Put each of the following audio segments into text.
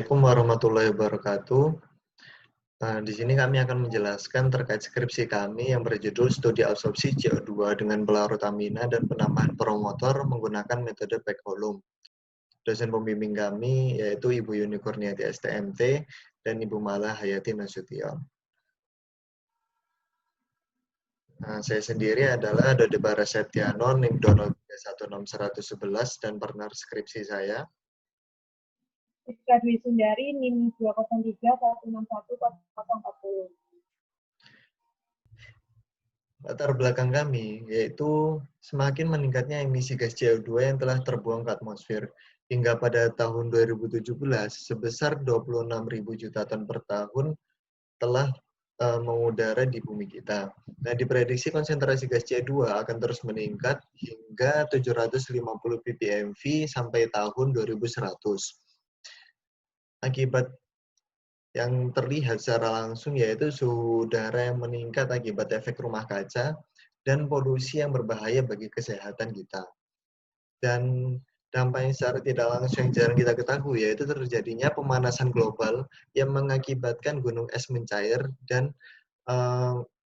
Assalamualaikum warahmatullahi wabarakatuh. Di sini kami akan menjelaskan terkait skripsi kami yang berjudul Studi Absorpsi CO2 dengan pelarut amina dan penambahan promotor menggunakan metode Pekolum. Dosen pembimbing kami yaitu Ibu Yuni Kurniati STMT dan Ibu Mala Hayati Nasution. Saya sendiri adalah Dode Bara Septiano, NIM Donald 31611 dan partner skripsi saya. Rizka Dwi Sundari, NIM 203161040. Latar belakang kami yaitu semakin meningkatnya emisi gas CO2 yang telah terbuang ke atmosfer hingga pada tahun 2017 sebesar 26.000 juta ton per tahun telah mengudara di bumi kita. Nah, diprediksi konsentrasi gas CO2 akan terus meningkat hingga 750 ppmv sampai tahun 2100. Akibat yang terlihat secara langsung yaitu suhu udara yang meningkat akibat efek rumah kaca dan polusi yang berbahaya bagi kesehatan kita. Dan dampaknya secara tidak langsung yang jarang kita ketahui yaitu terjadinya pemanasan global yang mengakibatkan gunung es mencair dan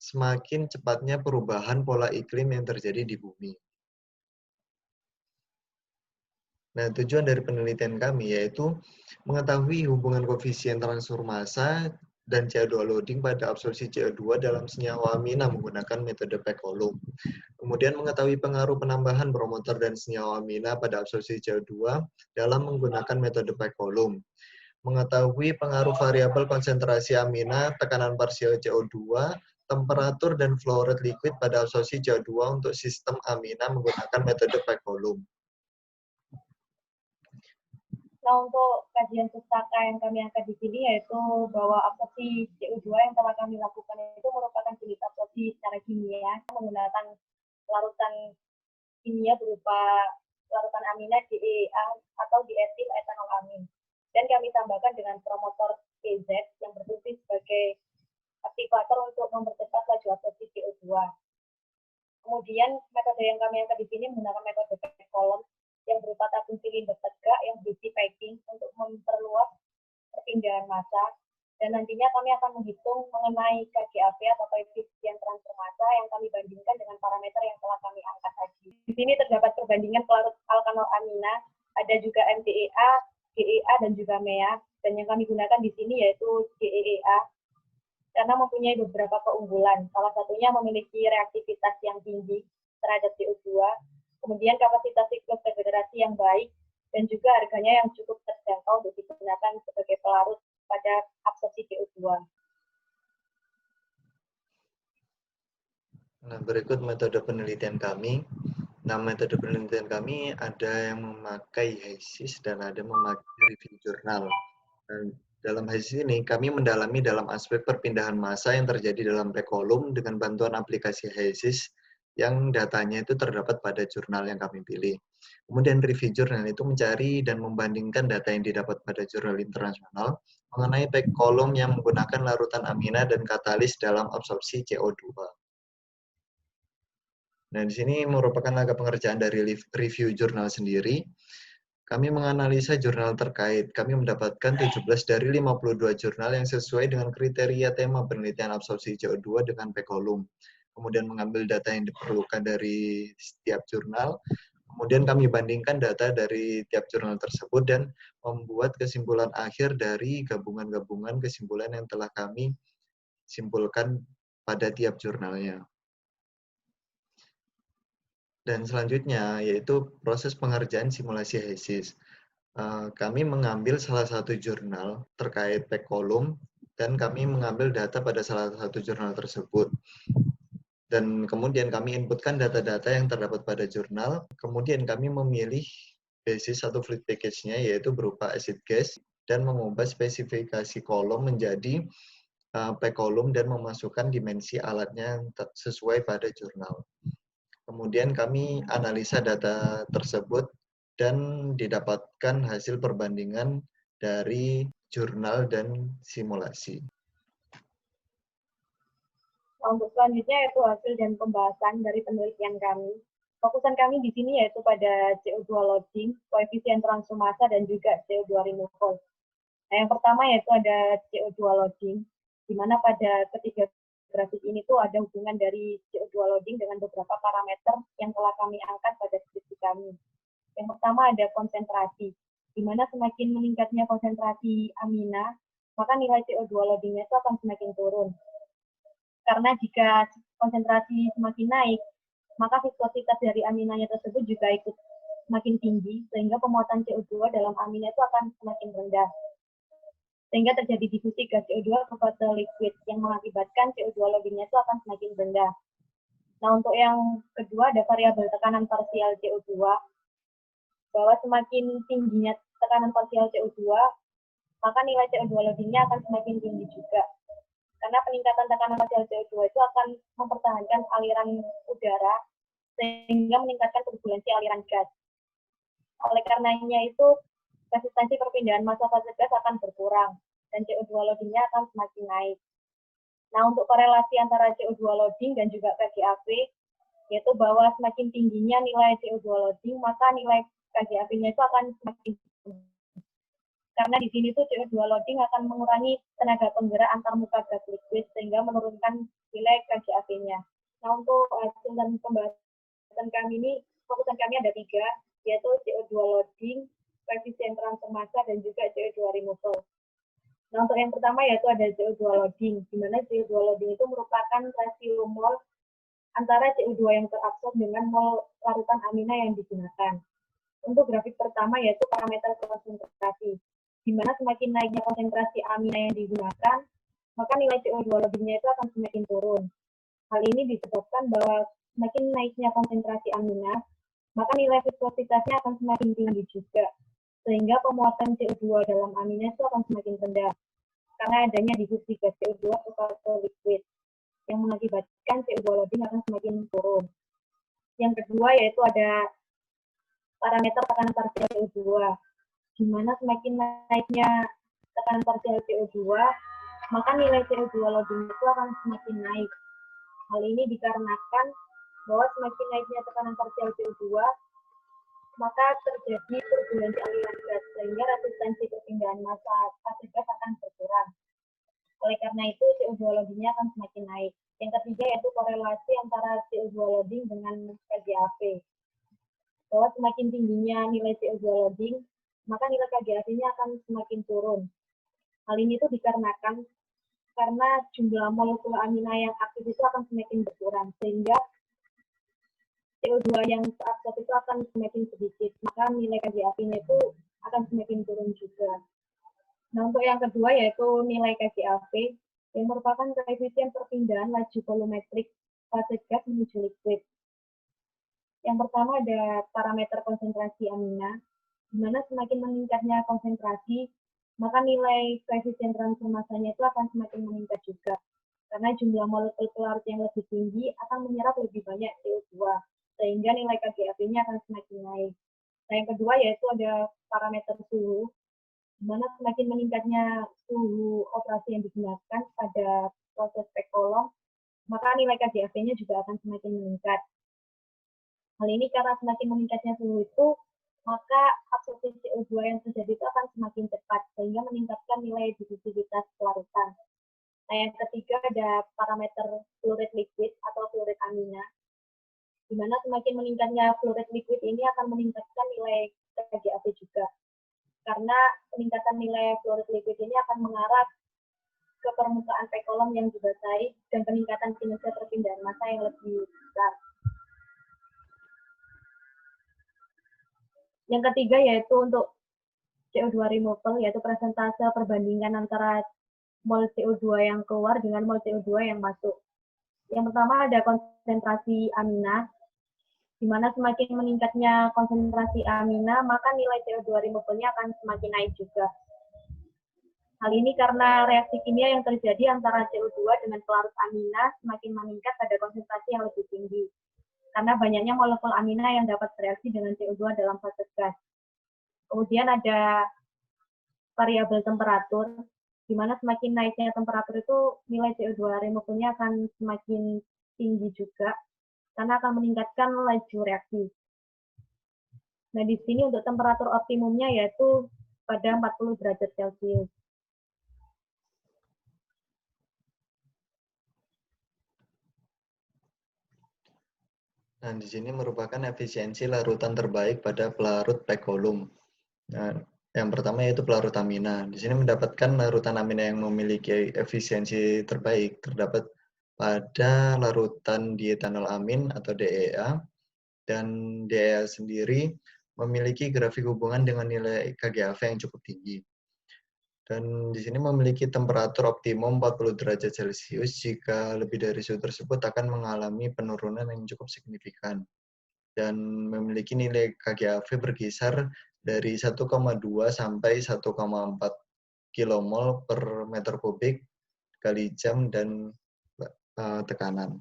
semakin cepatnya perubahan pola iklim yang terjadi di bumi. Nah, tujuan dari penelitian kami yaitu mengetahui hubungan koefisien transfer massa dan CO2 loading pada absorpsi CO2 dalam senyawa amina menggunakan metode Pekolum. Kemudian mengetahui pengaruh penambahan promotor dan senyawa amina pada absorpsi CO2 dalam menggunakan metode Pekolum. Mengetahui pengaruh variabel konsentrasi amina, tekanan parsial CO2, temperatur dan flow rate liquid pada absorpsi CO2 untuk sistem amina menggunakan metode Pekolum. Nah, untuk kajian pustaka yang kami angkat di sini yaitu bahwa absorpsi CO2 yang telah kami lakukan itu merupakan jenis absorpsi secara kimia menggunakan larutan kimia berupa larutan amina DEA atau dietil etanol amin. Dan kami tambahkan dengan promotor PZ yang berfungsi sebagai aktivator untuk mempercepat laju absorpsi CO2. Kemudian metode yang kami angkat di sini menggunakan metode Pekolum yang berupa tabung silinder tegak yang berisi packing untuk memperluas perpindahan massa, dan nantinya kami akan menghitung mengenai KGAV atau koefisien transfer massa yang kami bandingkan dengan parameter yang telah kami angkat tadi. Di sini terdapat perbandingan pelarut alkanol amina, ada juga MDEA, GEA, dan juga MEA, dan yang kami gunakan di sini yaitu GEA karena mempunyai beberapa keunggulan. Salah satunya memiliki reaktivitas yang tinggi terhadap CO2, kemudian kapasitas siklus regenerasi yang baik, dan juga harganya yang cukup terjangkau untuk digunakan sebagai pelarut pada absorpsi CO2. Nah, berikut metode penelitian kami. Nah, metode penelitian kami ada yang memakai HYSIS dan ada memakai review jurnal. Dan dalam HYSIS ini, kami mendalami dalam aspek perpindahan massa yang terjadi dalam Pekolum dengan bantuan aplikasi HYSIS yang datanya itu terdapat pada jurnal yang kami pilih. Kemudian review jurnal itu mencari dan membandingkan data yang didapat pada jurnal internasional mengenai Pekolum yang menggunakan larutan amina dan katalis dalam absorpsi CO2. Nah, di sini merupakan langkah pengerjaan dari review jurnal sendiri. Kami menganalisa jurnal terkait. Kami mendapatkan 17 dari 52 jurnal yang sesuai dengan kriteria tema penelitian absorpsi CO2 dengan Pekolum. Kemudian mengambil data yang diperlukan dari setiap jurnal. Kemudian kami bandingkan data dari tiap jurnal tersebut dan membuat kesimpulan akhir dari gabungan-gabungan kesimpulan yang telah kami simpulkan pada tiap jurnalnya. Dan selanjutnya yaitu proses pengerjaan simulasi HYSIS. Kami mengambil salah satu jurnal terkait Pekolum dan kami mengambil data pada salah satu jurnal tersebut. Dan kemudian kami inputkan data-data yang terdapat pada jurnal. Kemudian kami memilih basis atau fluid package-nya yaitu berupa acid gas dan mengubah spesifikasi kolom menjadi Pekolum dan memasukkan dimensi alatnya yang sesuai pada jurnal. Kemudian kami analisa data tersebut dan didapatkan hasil perbandingan dari jurnal dan simulasi. Untuk selanjutnya yaitu hasil dan pembahasan dari penelitian kami. Fokusan kami di sini yaitu pada CO2 loading, koefisien transfer massa, dan juga CO2 removal. Nah, yang pertama yaitu ada CO2 loading, di mana pada ketiga grafik ini tuh ada hubungan dari CO2 loading dengan beberapa parameter yang telah kami angkat pada skripsi kami. Yang pertama ada konsentrasi, di mana semakin meningkatnya konsentrasi amina, maka nilai CO2 loadingnya itu akan semakin turun. Karena jika konsentrasi semakin naik, maka viskositas dari aminanya tersebut juga ikut semakin tinggi, sehingga pemuatan CO2 dalam amina itu akan semakin rendah. Sehingga terjadi difusi gas CO2 ke fase liquid yang mengakibatkan CO2 loadingnya itu akan semakin rendah. Nah, untuk yang kedua ada variabel tekanan parsial CO2, bahwa semakin tingginya tekanan parsial CO2, maka nilai CO2 loadingnya akan semakin tinggi juga. Karena peningkatan tekanan parsial CO2 itu akan mempertahankan aliran udara, sehingga meningkatkan turbulensi aliran gas. Oleh karenanya itu, resistensi perpindahan massa fase gas akan berkurang, dan CO2 loadingnya akan semakin naik. Nah, untuk korelasi antara CO2 loading dan juga KGAP, yaitu bahwa semakin tingginya nilai CO2 loading, maka nilai KGAP-nya itu akan semakin tinggi. Karena di sini tuh CO2 loading akan mengurangi tenaga penggerak antar muka gas liquid, sehingga menurunkan nilai KGAP-nya. Nah, untuk hasil dan pembahasan kami ini, fokusan kami ada 3, yaitu CO2 loading, koefisien transfer massa, dan juga CO2 removal. Nah, untuk yang pertama yaitu ada CO2 loading, di mana CO2 loading itu merupakan rasio mol antara CO2 yang terabsorb dengan mol larutan amina yang digunakan. Untuk grafik pertama yaitu parameter konsentrasi, di mana semakin naiknya konsentrasi amina yang digunakan, maka nilai CO2 loadingnya itu akan semakin turun. Hal ini disebabkan bahwa semakin naiknya konsentrasi amina, maka nilai viskositasnya akan semakin tinggi juga, sehingga pemuatan CO2 dalam amina itu akan semakin rendah, karena adanya difusi gas CO2 ke fase liquid, yang mengakibatkan CO2 loading akan semakin turun. Yang kedua yaitu ada parameter tekanan parsial CO2, di mana semakin naiknya tekanan parsial CO2, maka nilai CO2 loading itu akan semakin naik. Hal ini dikarenakan bahwa semakin naiknya tekanan parsial CO2, maka terjadi turbulensi aliran gas, sehingga resistensi perpindahan massa fase gas akan berkurang. Oleh karena itu, CO2 loadingnya akan semakin naik. Yang ketiga yaitu korelasi antara CO2 loading dengan KGAP. Bahwa semakin tingginya nilai CO2 loading, maka nilai KGAP-nya akan semakin turun. Hal ini tuh dikarenakan karena jumlah molekul amina yang aktif itu akan semakin berkurang, sehingga CO2 yang terabsorb itu akan semakin sedikit, maka nilai KGAP-nya itu akan semakin turun juga. Nah, untuk yang kedua yaitu nilai KGAP, yang merupakan koefisien perpindahan laju volumetrik fase gas menuju liquid. Yang pertama ada parameter konsentrasi amina, di mana semakin meningkatnya konsentrasi, maka nilai koefisien transfer massanya itu akan semakin meningkat juga. Karena jumlah molekul pelarut yang lebih tinggi akan menyerap lebih banyak CO2, sehingga nilai KGAP-nya akan semakin naik. Nah, yang kedua yaitu ada parameter suhu, di mana semakin meningkatnya suhu operasi yang digunakan pada proses pekolong, maka nilai KGAP-nya juga akan semakin meningkat. Hal ini karena semakin meningkatnya suhu itu, maka absorpsi CO2 yang terjadi itu akan semakin cepat, sehingga meningkatkan nilai diffusivitas pelarutan. Nah, yang ketiga ada parameter fluid liquid atau fluid amina, di mana semakin meningkatnya fluid liquid ini akan meningkatkan nilai KGAP juga. Karena peningkatan nilai fluid liquid ini akan mengarah ke permukaan pekolom yang dibasahi dan peningkatan kinerja perpindahan massa yang lebih besar. Yang ketiga yaitu untuk CO2 removal, yaitu persentase perbandingan antara mol CO2 yang keluar dengan mol CO2 yang masuk. Yang pertama ada konsentrasi amina, di mana semakin meningkatnya konsentrasi amina, maka nilai CO2 removal-nya akan semakin naik juga. Hal ini karena reaksi kimia yang terjadi antara CO2 dengan pelarut amina semakin meningkat pada konsentrasi yang lebih tinggi, karena banyaknya molekul amina yang dapat bereaksi dengan CO2 dalam fase gas. Kemudian ada variabel temperatur, di mana semakin naiknya temperatur itu nilai CO2 removal-nya akan semakin tinggi juga, karena akan meningkatkan laju reaksi. Nah, di sini untuk temperatur optimumnya yaitu pada 40 derajat Celcius. Nah, di sini merupakan efisiensi larutan terbaik pada pelarut pekolum. Nah, yang pertama yaitu pelarut amina. Di sini mendapatkan larutan amina yang memiliki efisiensi terbaik terdapat pada larutan dietanol amin atau DEA, dan DEA sendiri memiliki grafik hubungan dengan nilai KGAV yang cukup tinggi. Dan di sini memiliki temperatur optimum 40 derajat Celcius. Jika lebih dari suhu tersebut akan mengalami penurunan yang cukup signifikan dan memiliki nilai KGAV berkisar dari 1,2 sampai 1,4 kilomol per meter kubik kali jam dan tekanan.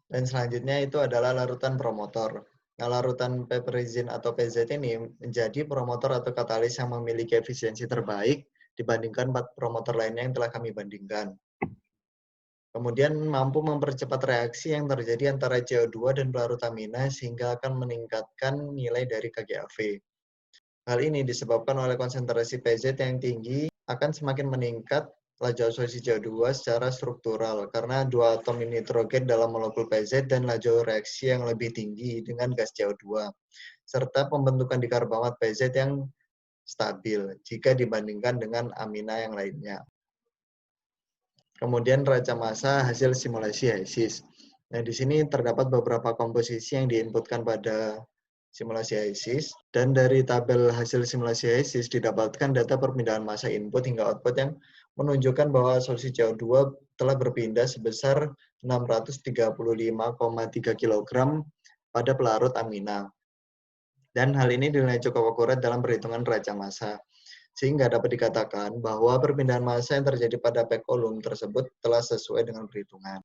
Dan selanjutnya itu adalah larutan promotor. Nah, larutan piperizin atau PZ ini menjadi promotor atau katalis yang memiliki efisiensi terbaik dibandingkan 4 promotor lainnya yang telah kami bandingkan. Kemudian mampu mempercepat reaksi yang terjadi antara CO2 dan pelarut amina sehingga akan meningkatkan nilai dari KGAV. Hal ini disebabkan oleh konsentrasi PZ yang tinggi akan semakin meningkat laju absorpsi CO2 secara struktural karena dua atom nitrogen dalam molekul PZ dan laju reaksi yang lebih tinggi dengan gas CO2 serta pembentukan dikarbonat PZ yang stabil jika dibandingkan dengan amina yang lainnya. Kemudian raca massa hasil simulasi HISIS. Nah, di sini terdapat beberapa komposisi yang diinputkan pada simulasi HISIS, dan dari tabel hasil simulasi HISIS didapatkan data perpindahan massa input hingga output yang menunjukkan bahwa absorpsi CO2 telah berpindah sebesar 635,3 kg pada pelarut amina. Dan hal ini dinilai cukup akurat dalam perhitungan raca massa, sehingga dapat dikatakan bahwa perpindahan massa yang terjadi pada pekolum tersebut telah sesuai dengan perhitungan.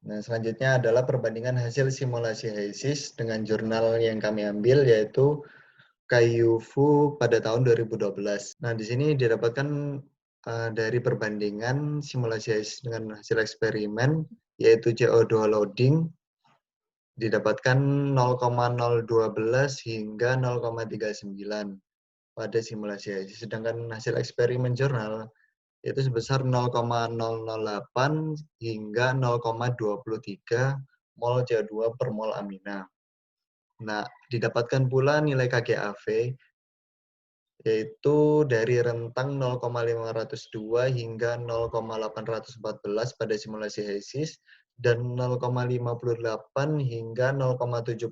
Nah, selanjutnya adalah perbandingan hasil simulasi HISIS dengan jurnal yang kami ambil, yaitu KUFU pada tahun 2012. Nah, di sini didapatkan dari perbandingan simulasi HISIS dengan hasil eksperimen, yaitu CO2 loading, didapatkan 0,012 hingga 0,39 pada simulasi HISIS. Sedangkan hasil eksperimen jurnal itu sebesar 0,008 hingga 0,23 mol CO2 per mol amina. Nah, didapatkan pula nilai KGAV yaitu dari rentang 0,502 hingga 0,814 pada simulasi HISIS dan 0,58 hingga 0,71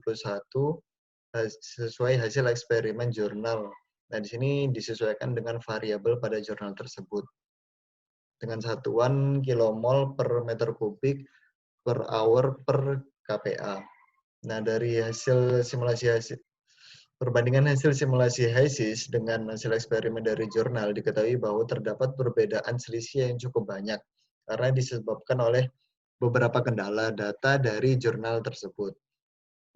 sesuai hasil eksperimen jurnal. Nah, di sini disesuaikan dengan variabel pada jurnal tersebut dengan satuan kilomol per meter kubik per hour per kPa. Nah, dari hasil perbandingan hasil simulasi HISIS dengan hasil eksperimen dari jurnal diketahui bahwa terdapat perbedaan selisih yang cukup banyak karena disebabkan oleh beberapa kendala data dari jurnal tersebut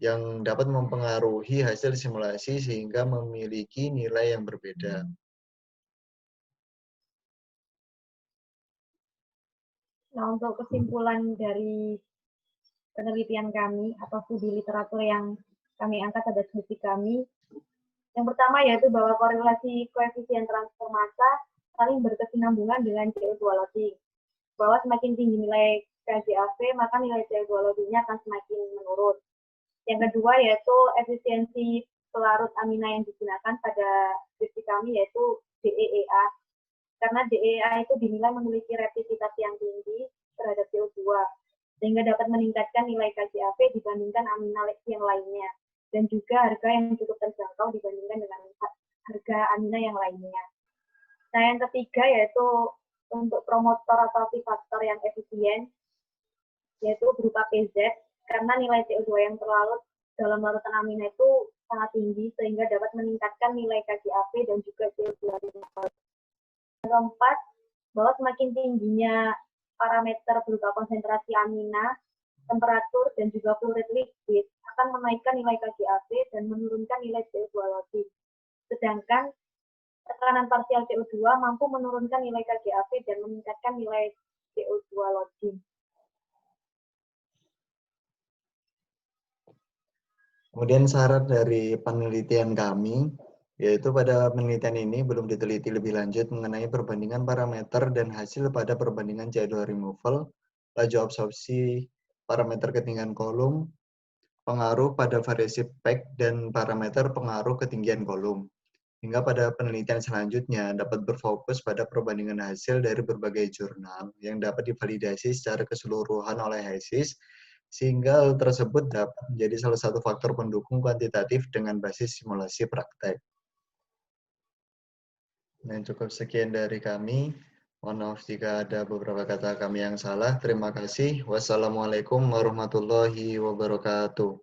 yang dapat mempengaruhi hasil simulasi sehingga memiliki nilai yang berbeda. Nah, untuk kesimpulan dari penelitian kami atau studi literatur yang kami angkat pada studi kami, yang pertama yaitu bahwa korelasi koefisien transfer massa saling berkesinambungan dengan CO2 loading. Bahwa semakin tinggi nilai KGAV, maka nilai CO2 loadingnya akan semakin menurun. Yang kedua yaitu efisiensi pelarut amina yang digunakan pada studi kami yaitu DEA. Karena DEA itu dinilai memiliki reaktivitas yang tinggi terhadap CO2, sehingga dapat meningkatkan nilai KGAV dibandingkan amina yang lainnya, dan juga harga yang cukup terjangkau dibandingkan dengan harga amina yang lainnya. Nah, yang ketiga yaitu untuk promotor atau aktivator yang efisien, yaitu berupa PZ, karena nilai CO2 yang terlarut dalam larutan amina itu sangat tinggi, sehingga dapat meningkatkan nilai KGAV dan juga CO2. Yang keempat, bahwa semakin tingginya parameter berupa konsentrasi amina, temperatur, dan juga fluid liquid akan menaikkan nilai KGAV dan menurunkan nilai CO2 loading. Sedangkan tekanan parsial CO2 mampu menurunkan nilai KGAV dan meningkatkan nilai CO2 loading. Kemudian syarat dari penelitian kami Yaitu pada penelitian ini belum diteliti lebih lanjut mengenai perbandingan parameter dan hasil pada perbandingan CO2 removal, laju absorpsi, parameter ketinggian kolom, pengaruh pada variasi PEC, dan parameter pengaruh ketinggian kolom. Hingga pada penelitian selanjutnya dapat berfokus pada perbandingan hasil dari berbagai jurnal yang dapat divalidasi secara keseluruhan oleh HESIS, sehingga hal tersebut dapat menjadi salah satu faktor pendukung kuantitatif dengan basis simulasi praktek. Dan cukup sekian dari kami. Mohon maaf jika ada beberapa kata kami yang salah. Terima kasih. Wassalamualaikum warahmatullahi wabarakatuh.